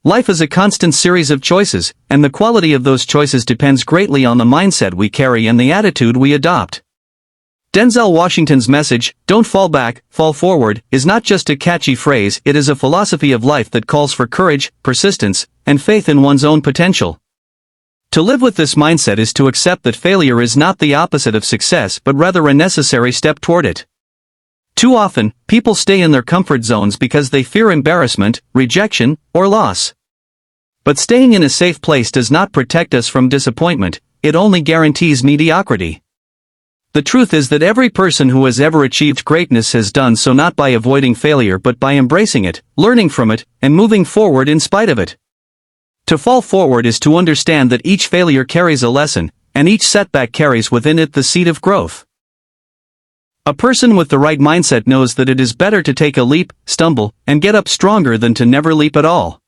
Life is a constant series of choices, and the quality of those choices depends greatly on the mindset we carry and the attitude we adopt. Denzel Washington's message, "Don't fall back, fall forward," is not just a catchy phrase, it is a philosophy of life that calls for courage, persistence, and faith in one's own potential. To live with this mindset is to accept that failure is not the opposite of success but rather a necessary step toward it. Too often, people stay in their comfort zones because they fear embarrassment, rejection, or loss. But staying in a safe place does not protect us from disappointment, it only guarantees mediocrity. The truth is that every person who has ever achieved greatness has done so not by avoiding failure but by embracing it, learning from it, and moving forward in spite of it. To fall forward is to understand that each failure carries a lesson, and each setback carries within it the seed of growth. A person with the right mindset knows that it is better to take a leap, stumble, and get up stronger than to never leap at all.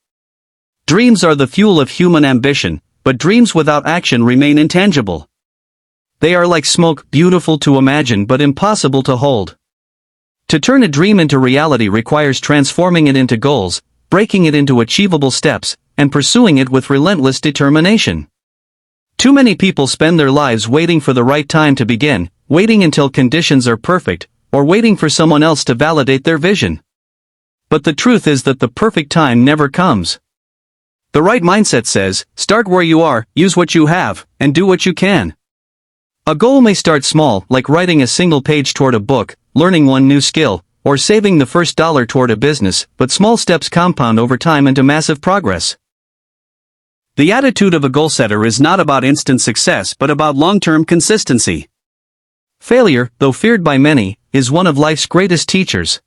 Dreams are the fuel of human ambition, but dreams without action remain intangible. They are like smoke, beautiful to imagine but impossible to hold. To turn a dream into reality requires transforming it into goals, breaking it into achievable steps, and pursuing it with relentless determination. Too many people spend their lives waiting for the right time to begin, waiting until conditions are perfect, or waiting for someone else to validate their vision. But the truth is that the perfect time never comes. The right mindset says, start where you are, use what you have, and do what you can. A goal may start small, like writing a single page toward a book, learning one new skill, or saving the first dollar toward a business, but small steps compound over time into massive progress. The attitude of a goal setter is not about instant success but about long-term consistency. Failure, though feared by many, is one of life's greatest teachers.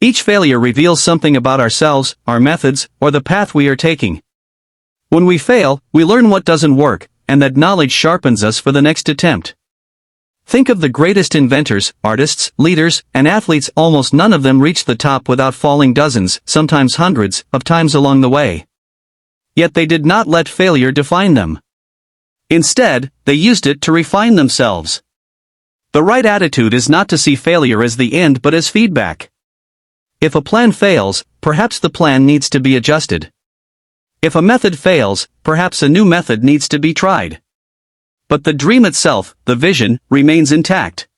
Each failure reveals something about ourselves, our methods, or the path we are taking. When we fail, we learn what doesn't work, and that knowledge sharpens us for the next attempt. Think of the greatest inventors, artists, leaders, and athletes. Almost none of them reached the top without falling dozens, sometimes hundreds, of times along the way. Yet they did not let failure define them. Instead, they used it to refine themselves. The right attitude is not to see failure as the end but as feedback. If a plan fails, perhaps the plan needs to be adjusted. If a method fails, perhaps a new method needs to be tried. But the dream itself, the vision, remains intact.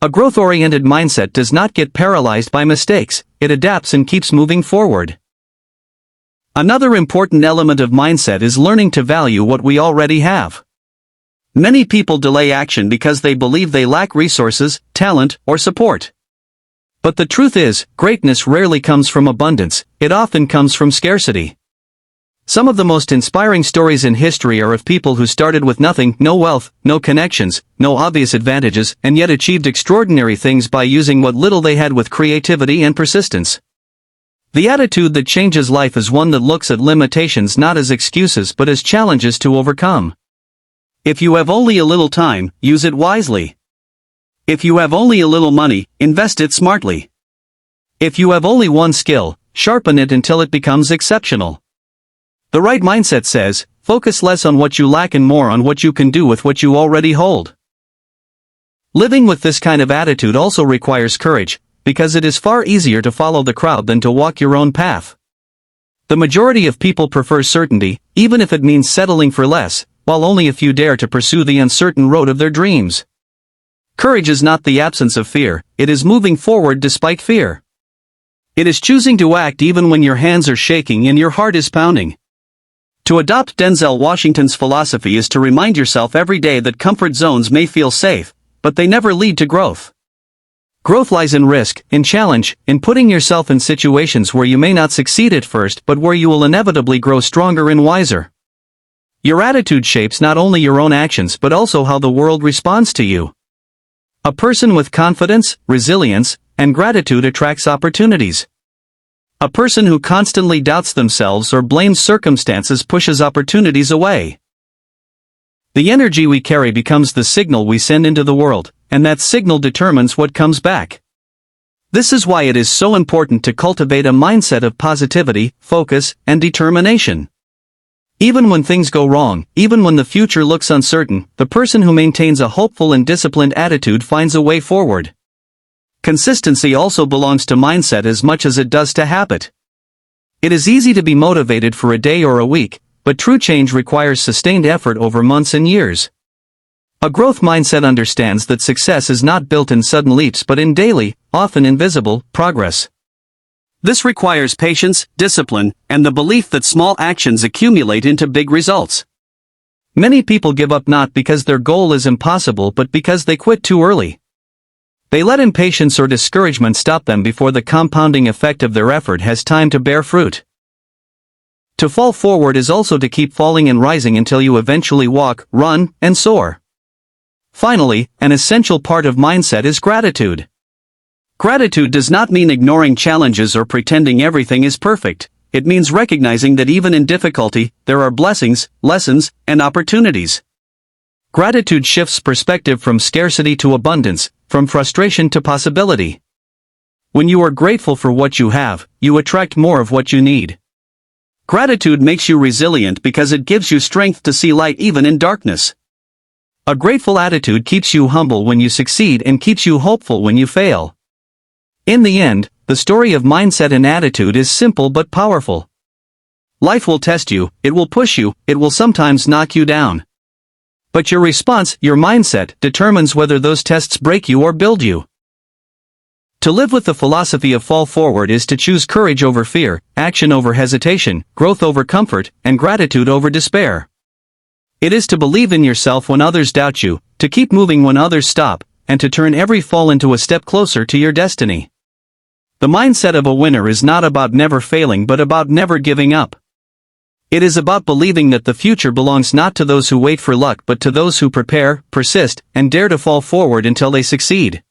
A growth-oriented mindset does not get paralyzed by mistakes, it adapts and keeps moving forward. Another important element of mindset is learning to value what we already have. Many people delay action because they believe they lack resources, talent, or support. But the truth is, greatness rarely comes from abundance, it often comes from scarcity. Some of the most inspiring stories in history are of people who started with nothing, no wealth, no connections, no obvious advantages, and yet achieved extraordinary things by using what little they had with creativity and persistence. The attitude that changes life is one that looks at limitations not as excuses but as challenges to overcome. If you have only a little time, use it wisely. If you have only a little money, invest it smartly. If you have only one skill, sharpen it until it becomes exceptional. The right mindset says, focus less on what you lack and more on what you can do with what you already hold. Living with this kind of attitude also requires courage, because it is far easier to follow the crowd than to walk your own path. The majority of people prefer certainty, even if it means settling for less, while only a few dare to pursue the uncertain road of their dreams. Courage is not the absence of fear, it is moving forward despite fear. It is choosing to act even when your hands are shaking and your heart is pounding. To adopt Denzel Washington's philosophy is to remind yourself every day that comfort zones may feel safe, but they never lead to growth. Growth lies in risk, in challenge, in putting yourself in situations where you may not succeed at first but where you will inevitably grow stronger and wiser. Your attitude shapes not only your own actions but also how the world responds to you. A person with confidence, resilience, and gratitude attracts opportunities. A person who constantly doubts themselves or blames circumstances pushes opportunities away. The energy we carry becomes the signal we send into the world, and that signal determines what comes back. This is why it is so important to cultivate a mindset of positivity, focus, and determination. Even when things go wrong, even when the future looks uncertain, the person who maintains a hopeful and disciplined attitude finds a way forward. Consistency also belongs to mindset as much as it does to habit. It is easy to be motivated for a day or a week, but true change requires sustained effort over months and years. A growth mindset understands that success is not built in sudden leaps but in daily, often invisible, progress. This requires patience, discipline, and the belief that small actions accumulate into big results. Many people give up not because their goal is impossible but because they quit too early. They let impatience or discouragement stop them before the compounding effect of their effort has time to bear fruit. To fall forward is also to keep falling and rising until you eventually walk, run, and soar. Finally, an essential part of mindset is gratitude. Gratitude does not mean ignoring challenges or pretending everything is perfect. It means recognizing that even in difficulty, there are blessings, lessons, and opportunities. Gratitude shifts perspective from scarcity to abundance, from frustration to possibility. When you are grateful for what you have, you attract more of what you need. Gratitude makes you resilient because it gives you strength to see light even in darkness. A grateful attitude keeps you humble when you succeed and keeps you hopeful when you fail. In the end, the story of mindset and attitude is simple but powerful. Life will test you, it will push you, it will sometimes knock you down. But your response, your mindset, determines whether those tests break you or build you. To live with the philosophy of fall forward is to choose courage over fear, action over hesitation, growth over comfort, and gratitude over despair. It is to believe in yourself when others doubt you, to keep moving when others stop, and to turn every fall into a step closer to your destiny. The mindset of a winner is not about never failing but about never giving up. It is about believing that the future belongs not to those who wait for luck but to those who prepare, persist, and dare to fall forward until they succeed.